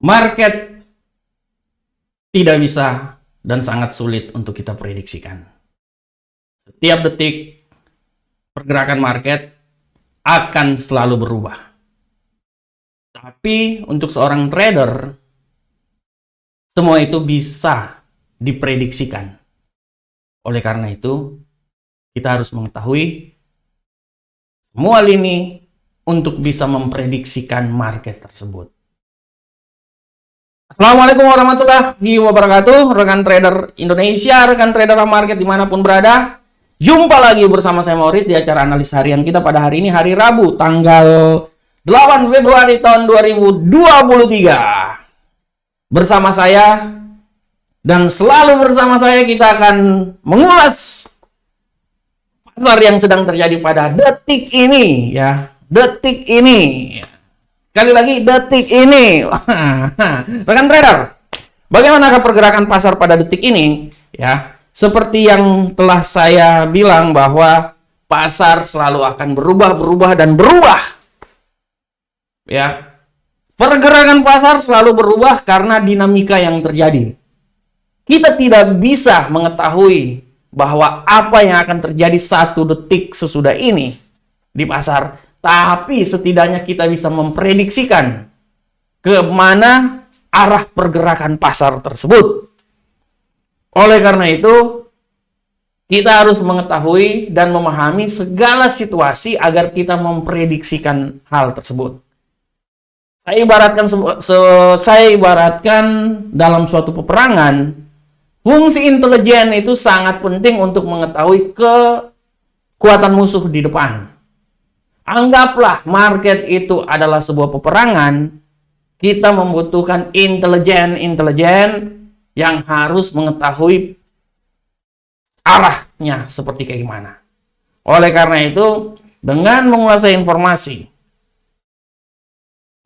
Market tidak bisa dan sangat sulit untuk kita prediksikan. Setiap detik pergerakan market akan selalu berubah. Tapi untuk seorang trader, semua itu bisa diprediksikan. Oleh karena itu, kita harus mengetahui semua lini untuk bisa memprediksikan market tersebut. Assalamualaikum warahmatullahi wabarakatuh, rekan trader Indonesia, rekan trader market dimanapun berada. Jumpa lagi bersama saya Maurits di acara analis harian kita pada hari ini, hari Rabu, tanggal 8 Februari tahun 2023. Bersama saya, dan selalu bersama saya, kita akan mengulas pasar yang sedang terjadi pada detik ini, ya. Detik ini. Sekali lagi, detik ini. Rekan trader, bagaimanakah pergerakan pasar pada detik ini? Ya, seperti yang telah saya bilang bahwa pasar selalu akan berubah dan berubah. Ya, pergerakan pasar selalu berubah karena dinamika yang terjadi. Kita tidak bisa mengetahui bahwa apa yang akan terjadi satu detik sesudah ini di pasar, tapi setidaknya kita bisa memprediksikan kemana arah pergerakan pasar tersebut. Oleh karena itu, kita harus mengetahui dan memahami segala situasi agar kita memprediksikan hal tersebut. Saya ibaratkan dalam suatu peperangan, fungsi intelijen itu sangat penting untuk mengetahui kekuatan musuh di depan. Anggaplah market itu adalah sebuah peperangan, kita membutuhkan intelijen yang harus mengetahui arahnya seperti kayak gimana. Oleh karena itu, dengan menguasai informasi,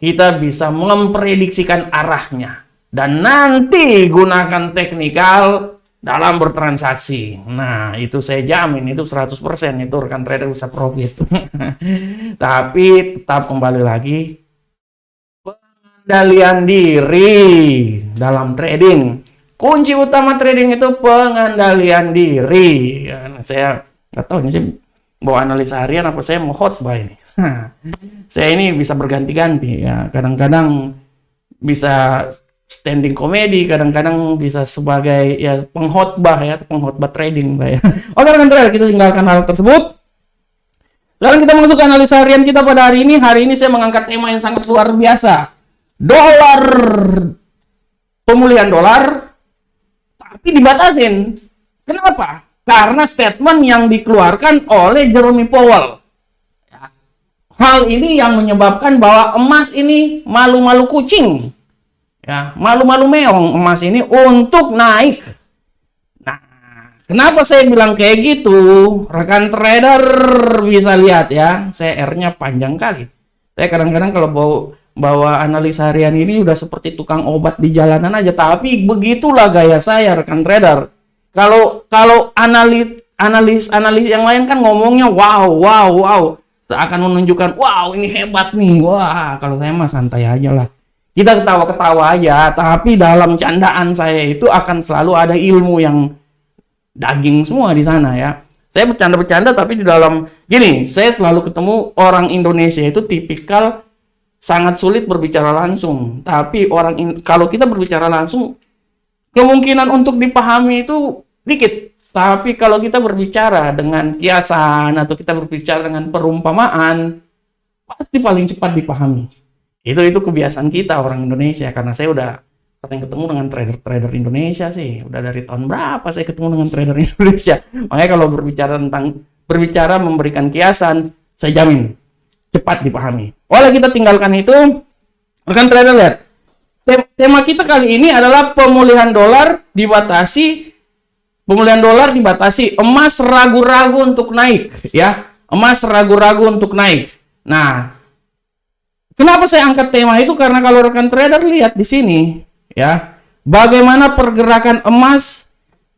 kita bisa memprediksikan arahnya. Dan nanti gunakan teknikal dalam bertransaksi. Nah, itu saya jamin, itu 100% itu rekan trader bisa profit. Tapi tetap kembali lagi, pengendalian diri dalam trading. Kunci utama trading itu pengendalian diri. Ya, saya nggak tahu ini sih bawa analisa harian apa saya mau khotbah ini. Saya ini bisa berganti-ganti ya. Kadang-kadang bisa standing komedi, kadang-kadang bisa sebagai ya pengkhotbah ya, pengkhotbah trading ya. Oke rekan trader, kita tinggalkan hal tersebut. Sekarang kita masuk ke analisa harian kita pada hari ini. Hari ini saya mengangkat tema yang sangat luar biasa. Dolar, pemulihan dolar, tapi dibatasin. Kenapa? Karena statement yang dikeluarkan oleh Jerome Powell. Hal ini yang menyebabkan bahwa emas ini malu-malu kucing. Ya, malu-malu meong emas ini untuk naik. Nah, kenapa saya bilang kayak gitu? Rekan trader bisa lihat ya, saya R-nya panjang kali. Saya kadang-kadang kalau bawa analisa harian ini udah seperti tukang obat di jalanan aja. Tapi begitulah gaya saya, rekan trader. Kalau analis yang lain kan ngomongnya wow. Seakan menunjukkan, wow ini hebat nih. Wah, kalau saya mah santai aja lah. Kita ketawa-ketawa aja, tapi dalam candaan saya itu akan selalu ada ilmu yang daging semua di sana ya. Saya bercanda-bercanda, tapi di dalam gini, saya selalu ketemu orang Indonesia itu tipikal sangat sulit berbicara langsung. Tapi kalau kita berbicara langsung, kemungkinan untuk dipahami itu dikit. Tapi kalau kita berbicara dengan kiasan atau kita berbicara dengan perumpamaan, pasti paling cepat dipahami. Itu kebiasaan kita orang Indonesia, karena saya udah sering ketemu dengan trader Indonesia sih. Udah dari tahun berapa saya ketemu dengan trader Indonesia. Makanya kalau berbicara memberikan kiasan, saya jamin cepat dipahami. Oleh kita tinggalkan itu, rekan trader lihat. Tema kita kali ini adalah pemulihan dolar dibatasi. Emas ragu-ragu untuk naik, ya. Emas ragu-ragu untuk naik. Nah, kenapa saya angkat tema itu? Karena kalau rekan trader lihat di sini, ya, bagaimana pergerakan emas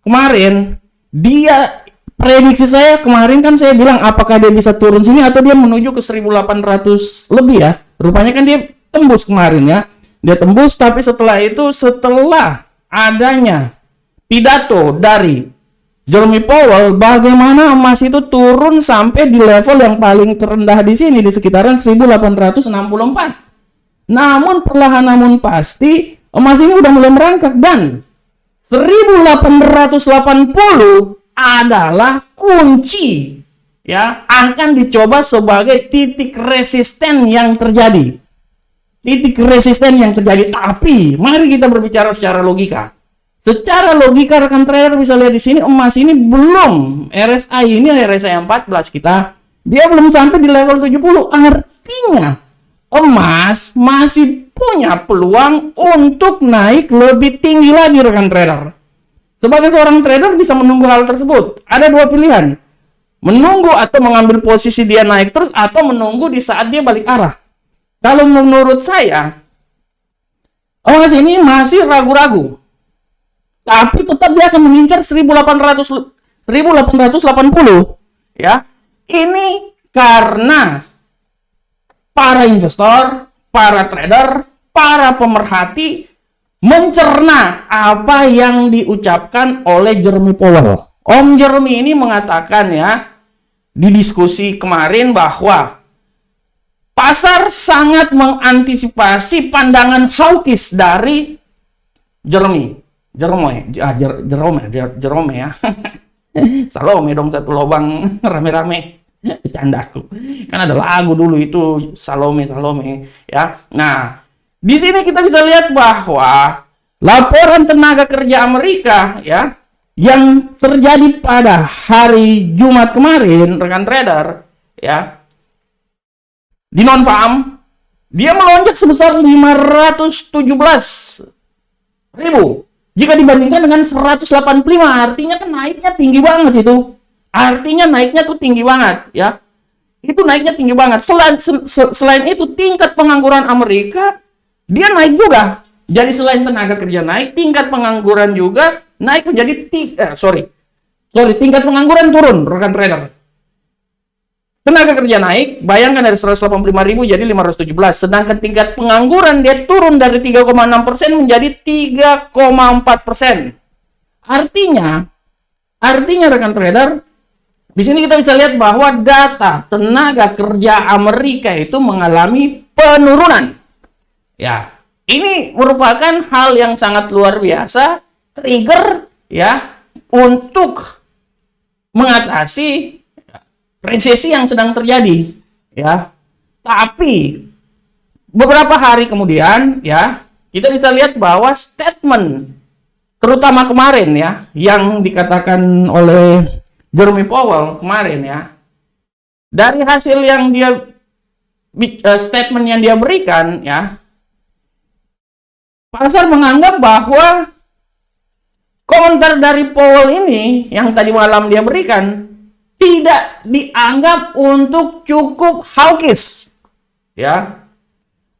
kemarin, dia prediksi saya kemarin kan saya bilang apakah dia bisa turun sini atau dia menuju ke 1800 lebih ya. Rupanya kan dia tembus kemarin ya. dia tembus, tapi setelah itu, setelah adanya pidato dari Jerome Powell, bagaimana emas itu turun sampai di level yang paling terendah di sini, di sekitaran 1864. Namun perlahan namun pasti emas ini udah mulai merangkak, dan 1880 adalah kunci, ya, akan dicoba sebagai titik resisten yang terjadi. Titik resisten yang terjadi. Tapi mari kita berbicara secara logika. Secara logika rekan trader bisa lihat di sini, emas ini belum, RSI ini RSI 14 kita, dia belum sampai di level 70. Artinya emas masih punya peluang untuk naik lebih tinggi lagi rekan trader. Sebagai seorang trader bisa menunggu hal tersebut. Ada dua pilihan. Menunggu atau mengambil posisi dia naik terus, atau menunggu di saat dia balik arah. Kalau menurut saya, emas ini masih ragu-ragu. Tapi tetap dia akan mengincar 1880, ya. Ini karena para investor, para trader, para pemerhati mencerna apa yang diucapkan oleh Jerome Powell. Om Jerome ini mengatakan, ya, di diskusi kemarin bahwa pasar sangat mengantisipasi pandangan hawkish dari Jerome ya. Salome dong, satu lubang rame-rame. Bercandaku. Kan ada lagu dulu itu, Salome ya. Nah, di sini kita bisa lihat bahwa laporan tenaga kerja Amerika, ya, yang terjadi pada hari Jumat kemarin, rekan trader, ya, di non-farm, dia melonjak sebesar 517.000 jika dibandingkan dengan 185. Artinya kan naiknya tinggi banget itu. Artinya naiknya tuh tinggi banget, ya. Itu naiknya tinggi banget. Selain itu, tingkat pengangguran Amerika dia naik juga. Jadi selain tenaga kerja naik, tingkat pengangguran juga naik menjadi tingkat pengangguran turun, rekan trader. Tenaga kerja naik, bayangkan dari 185.000 jadi 517. Sedangkan tingkat pengangguran dia turun dari 3,6% menjadi 3,4%. Artinya rekan trader, di sini kita bisa lihat bahwa data tenaga kerja Amerika itu mengalami penurunan. Ya, ini merupakan hal yang sangat luar biasa, trigger, ya, untuk mengatasi resesi yang sedang terjadi, ya. Tapi beberapa hari kemudian, ya, kita bisa lihat bahwa statement terutama kemarin, ya, yang dikatakan oleh Jerome Powell kemarin, ya, dari hasil yang dia statement yang dia berikan, ya, pasar menganggap bahwa komentar dari Powell ini yang tadi malam dia berikan tidak dianggap untuk cukup hawkish, ya.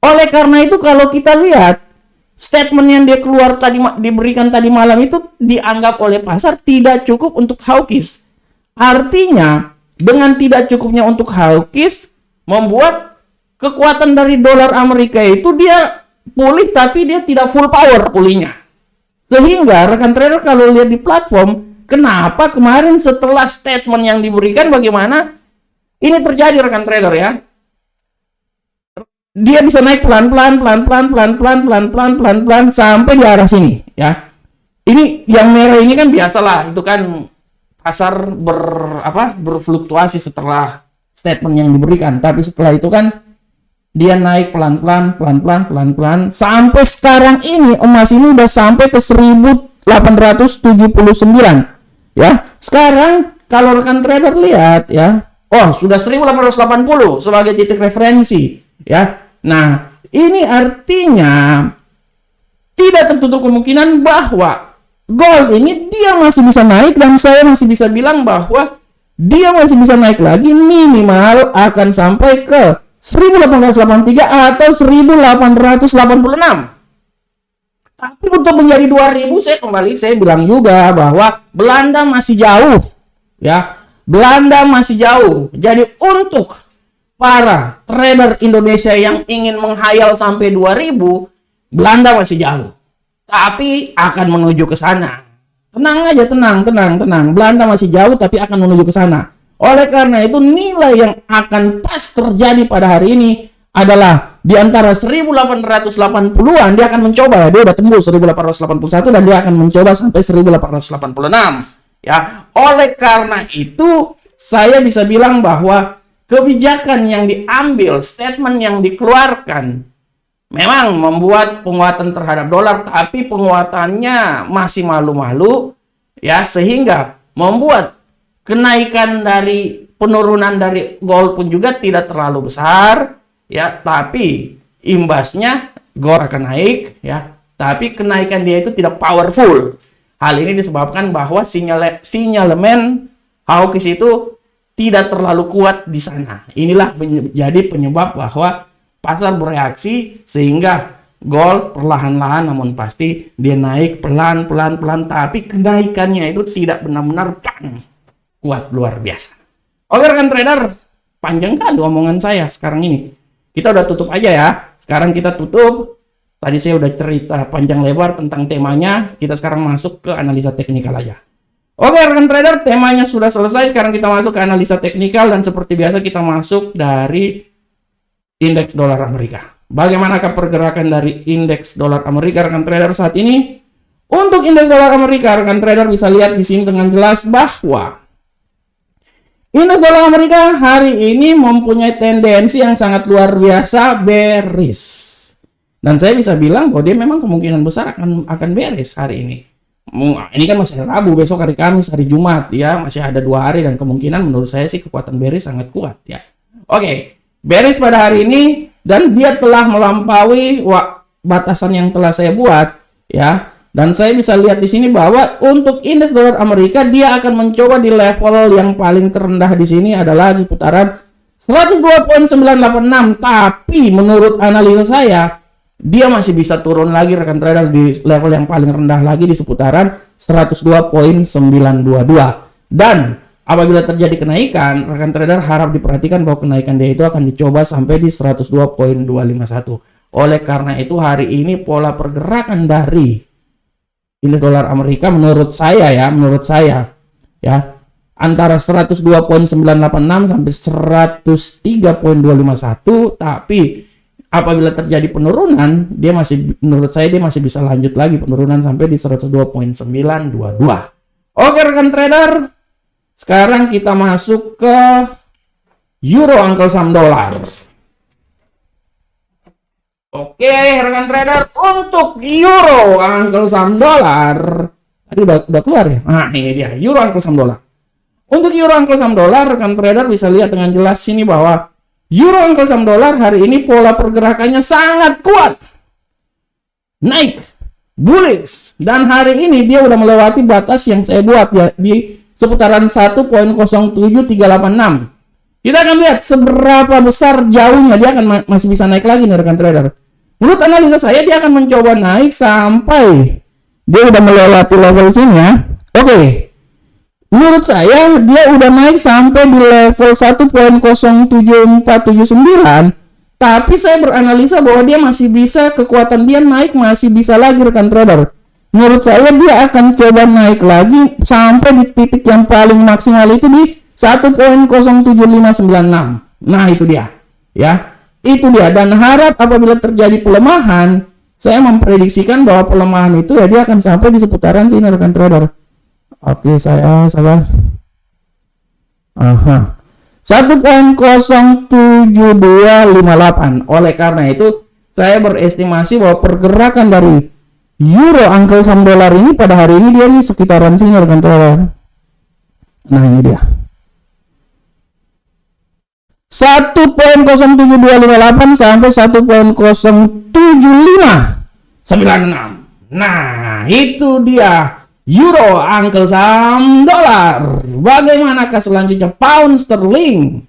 Oleh karena itu, kalau kita lihat statement yang dia diberikan tadi malam itu dianggap oleh pasar tidak cukup untuk hawkish. Artinya dengan tidak cukupnya untuk hawkish membuat kekuatan dari dolar Amerika itu dia pulih, tapi dia tidak full power pulihnya. Sehingga rekan trader kalau lihat di platform, kenapa kemarin setelah statement yang diberikan bagaimana ini terjadi rekan trader, ya. Dia bisa naik pelan-pelan sampai di arah sini, ya. Ini yang merah ini kan biasalah, itu kan pasar berfluktuasi setelah statement yang diberikan. Tapi setelah itu kan dia naik pelan-pelan sampai sekarang ini emas ini udah sampai ke 1879. Ya, sekarang kalau rekan trader lihat, ya, sudah 1880 sebagai titik referensi, ya. Nah, ini artinya tidak tertutup kemungkinan bahwa gold ini dia masih bisa naik, dan saya masih bisa bilang bahwa dia masih bisa naik lagi, minimal akan sampai ke 1883 atau 1886. Tapi untuk menjadi 2000, saya bilang juga bahwa Belanda masih jauh, ya. Belanda masih jauh. Jadi untuk para trader Indonesia yang ingin menghayal sampai 2000, Belanda masih jauh, tapi akan menuju ke sana. Tenang aja, tenang. Belanda masih jauh, tapi akan menuju ke sana. Oleh karena itu, nilai yang akan pas terjadi pada hari ini adalah di antara 1880-an dia akan mencoba, dia udah tembus 1881 dan dia akan mencoba sampai 1886. Ya, oleh karena itu saya bisa bilang bahwa kebijakan yang diambil, statement yang dikeluarkan memang membuat penguatan terhadap dolar, tapi penguatannya masih malu-malu, ya, sehingga membuat kenaikan dari penurunan dari gold pun juga tidak terlalu besar, ya, tapi imbasnya gold akan naik, ya, tapi kenaikan dia itu tidak powerful. Hal ini disebabkan bahwa sinyalemen hawkish itu tidak terlalu kuat di sana. Inilah menjadi penyebab bahwa pasar bereaksi sehingga gold perlahan-lahan namun pasti dia naik pelan-pelan, tapi kenaikannya itu tidak benar-benar kuat luar biasa. Oke rekan trader, panjang kali omongan saya sekarang ini. Kita udah tutup aja ya. Sekarang kita tutup. Tadi saya udah cerita panjang lebar tentang temanya. Kita sekarang masuk ke analisa teknikal aja. Oke rekan trader, temanya sudah selesai. Sekarang kita masuk ke analisa teknikal dan seperti biasa kita masuk dari indeks dolar Amerika. Bagaimanakah pergerakan dari indeks dolar Amerika rekan trader saat ini? Untuk indeks dolar Amerika, rekan trader bisa lihat di sini dengan jelas bahwa indeks dolar Amerika hari ini mempunyai tendensi yang sangat luar biasa bearish. Dan saya bisa bilang bahwa dia memang kemungkinan besar akan bearish hari ini. Ini kan masih Rabu, besok hari Kamis, hari Jumat ya, masih ada 2 hari dan kemungkinan menurut saya sih kekuatan bearish sangat kuat ya. Oke, bearish pada hari ini dan dia telah melampaui batasan yang telah saya buat ya. Dan saya bisa lihat di sini bahwa untuk indeks dolar Amerika dia akan mencoba di level yang paling terendah di sini adalah di seputaran 102.986, tapi menurut analisa saya dia masih bisa turun lagi rekan trader di level yang paling rendah lagi di seputaran 102.922. Dan apabila terjadi kenaikan, rekan trader harap diperhatikan bahwa kenaikan dia itu akan dicoba sampai di 102.251. Oleh karena itu hari ini pola pergerakan dari indeks dolar Amerika menurut saya ya antara 102.986 sampai 103.251, tapi apabila terjadi penurunan, menurut saya dia masih bisa lanjut lagi penurunan sampai di 102.922. Oke rekan trader, sekarang kita masuk ke euro angkel saham dolar. Oke rekan trader, untuk euro angkel saham dolar tadi udah keluar ya. Nah ini dia euro angkel saham dolar. Untuk euro angkel saham dolar, rekan trader bisa lihat dengan jelas sini bahwa euro angkel saham dolar hari ini pola pergerakannya sangat kuat, naik, bullish, dan hari ini dia udah melewati batas yang saya buat ya di seputaran 1.07386. Kita akan lihat seberapa besar jauhnya dia akan masih bisa naik lagi nih rekan trader. Menurut analisa saya dia akan mencoba naik sampai dia udah melewati level sini ya. Oke. Menurut saya dia udah naik sampai di level 1.07479, tapi saya beranalisa bahwa dia masih bisa, kekuatan dia naik masih bisa lagi rekan trader. Menurut saya dia akan coba naik lagi sampai di titik yang paling maksimal itu di 1.07596. Nah itu dia ya, itu dia. Dan harap apabila terjadi pelemahan, saya memprediksikan bahwa pelemahan itu ya dia akan sampai di seputaran sini rekan trader. Oke, saya sabar. 1.07258. Oleh karena itu, saya berestimasi bahwa pergerakan dari euro angkel saham dolar ini pada hari ini dia nih sekitaran sini rekan trader. Nah, ini dia. 1.07258 sampai 1.07596. Nah, itu dia euro angkel saham dolar. Bagaimanakah selanjutnya pound sterling?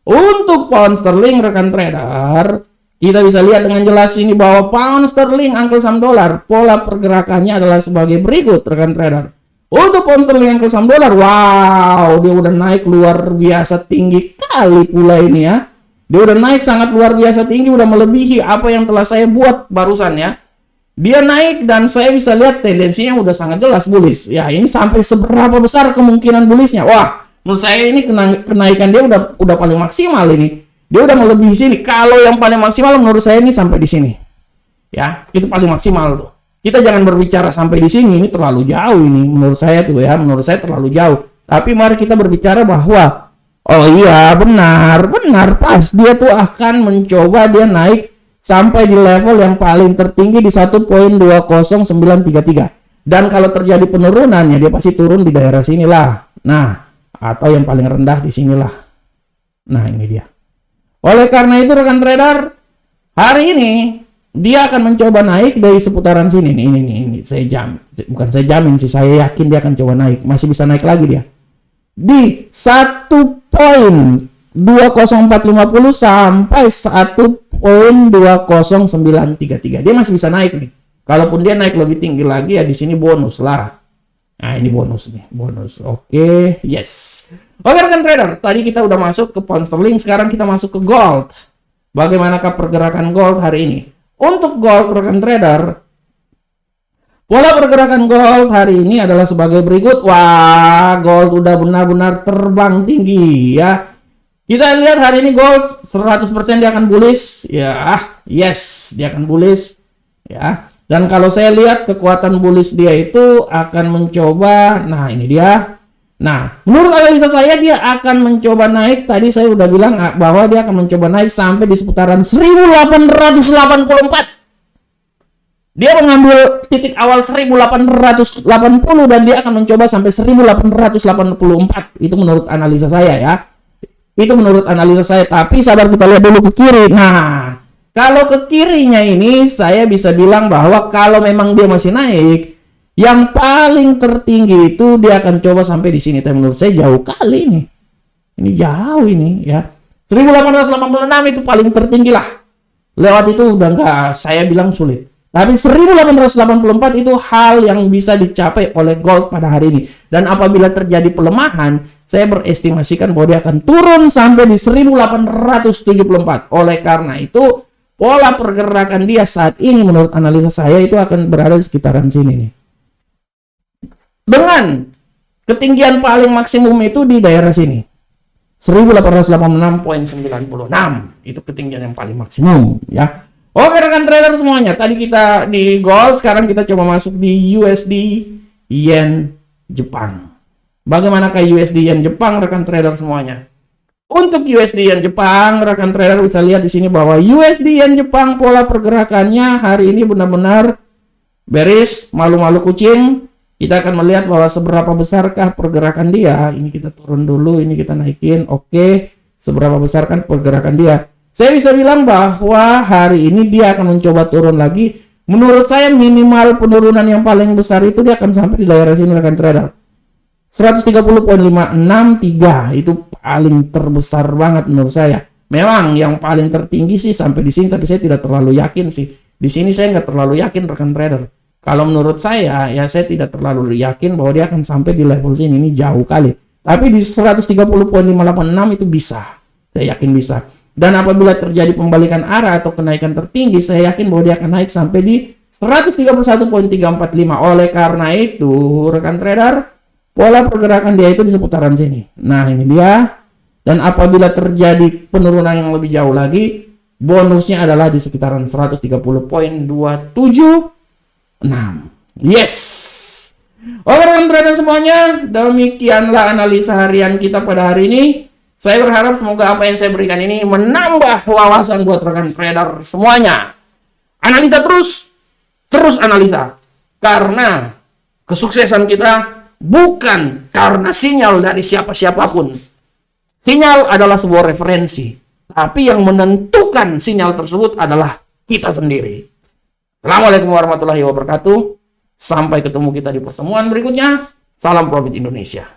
Untuk pound sterling rekan trader, kita bisa lihat dengan jelas ini bahwa pound sterling angkel saham dolar pola pergerakannya adalah sebagai berikut rekan trader. Untuk pound sterling angkel saham dolar, wow, dia udah naik luar biasa tinggi kali pula ini ya. Dia udah naik sangat luar biasa tinggi, udah melebihi apa yang telah saya buat barusan ya. Dia naik dan saya bisa lihat tendensinya udah sangat jelas bullish. Ya, ini sampai seberapa besar kemungkinan bullishnya? Wah, menurut saya ini kenaikan dia udah paling maksimal ini. Dia udah melebihi sini. Kalau yang paling maksimal menurut saya ini sampai di sini. Ya, itu paling maksimal tuh. Kita jangan berbicara sampai di sini, ini terlalu jauh ini menurut saya tuh ya, menurut saya terlalu jauh. Tapi mari kita berbicara bahwa oh iya, benar pas dia tuh akan mencoba dia naik sampai di level yang paling tertinggi di 1.20933. Dan kalau terjadi penurunannya dia pasti turun di daerah sinilah. Nah, atau yang paling rendah di sinilah. Nah, ini dia. Oleh karena itu rekan trader, hari ini dia akan mencoba naik dari seputaran sini. Ini saya jamin, bukan saya jamin sih, saya yakin dia akan coba naik. Masih bisa naik lagi dia. Di 1.20450 sampai 1.20933. Dia masih bisa naik nih. Kalaupun dia naik lebih tinggi lagi ya di sini bonus lah. Nah, ini bonus nih, bonus. Oke, yes. Oke rekan trader, tadi kita udah masuk ke pound sterling, sekarang kita masuk ke gold. Bagaimanakah pergerakan gold hari ini? Untuk gold rekan trader, pola pergerakan gold hari ini adalah sebagai berikut. Wah, gold udah benar-benar terbang tinggi ya. Kita lihat hari ini gold 100% dia akan bullish ya. Yes, dia akan bullish ya. Dan kalau saya lihat kekuatan bullish dia itu akan mencoba, nah ini dia. Nah, menurut analisa saya dia akan mencoba naik. Tadi saya udah bilang bahwa dia akan mencoba naik sampai di seputaran 1884. Dia mengambil titik awal 1880 dan dia akan mencoba sampai 1884. Itu menurut analisa saya ya. Itu menurut analisa saya. Tapi sabar, kita lihat dulu ke kiri. Nah, kalau ke kirinya ini saya bisa bilang bahwa kalau memang dia masih naik, yang paling tertinggi itu dia akan coba sampai di sini. Tapi menurut saya jauh kali ini. Ini jauh ini ya. 1886 itu paling tertinggi lah. Lewat itu udah enggak, saya bilang sulit. Tapi 1884 itu hal yang bisa dicapai oleh gold pada hari ini. Dan apabila terjadi pelemahan, saya berestimasikan bahwa dia akan turun sampai di 1874. Oleh karena itu, pola pergerakan dia saat ini menurut analisa saya itu akan berada di sekitaran sini nih. Dengan ketinggian paling maksimum itu di daerah sini. 1886.96 itu ketinggian yang paling maksimum ya. Oke rekan trader semuanya, tadi kita di gold, sekarang kita coba masuk di USD Yen Jepang. Bagaimanakah USD Yen Jepang rekan trader semuanya? Untuk USD Yen Jepang, rekan trader bisa lihat di sini bahwa USD Yen Jepang pola pergerakannya hari ini benar-benar bearish, malu-malu kucing. Kita akan melihat bahwa seberapa besarkah pergerakan dia. Ini kita turun dulu, ini kita naikin. Oke, seberapa besarkah pergerakan dia? Saya bisa bilang bahwa hari ini dia akan mencoba turun lagi. Menurut saya minimal penurunan yang paling besar itu dia akan sampai di daerah sini rekan trader. 130.563 itu paling terbesar banget menurut saya. Memang yang paling tertinggi sih sampai di sini, tapi saya tidak terlalu yakin sih. Di sini saya nggak terlalu yakin rekan trader. Kalau menurut saya, ya saya tidak terlalu yakin bahwa dia akan sampai di level sini. Ini jauh kali. Tapi di 130.586 itu bisa. Saya yakin bisa. Dan apabila terjadi pembalikan arah atau kenaikan tertinggi, saya yakin bahwa dia akan naik sampai di 131.345. Oleh karena itu, rekan trader, pola pergerakan dia itu di seputaran sini. Nah, ini dia. Dan apabila terjadi penurunan yang lebih jauh lagi, bonusnya adalah di sekitaran 130.276. Yes. Oke rekan trader semuanya, demikianlah analisa harian kita pada hari ini. Saya berharap semoga apa yang saya berikan ini menambah wawasan buat rekan trader semuanya. Analisa terus analisa. Karena kesuksesan kita bukan karena sinyal dari siapa-siapapun. Sinyal adalah sebuah referensi, tapi yang menentukan sinyal tersebut adalah kita sendiri. Assalamualaikum warahmatullahi wabarakatuh. Sampai ketemu kita di pertemuan berikutnya. Salam Profit Indonesia.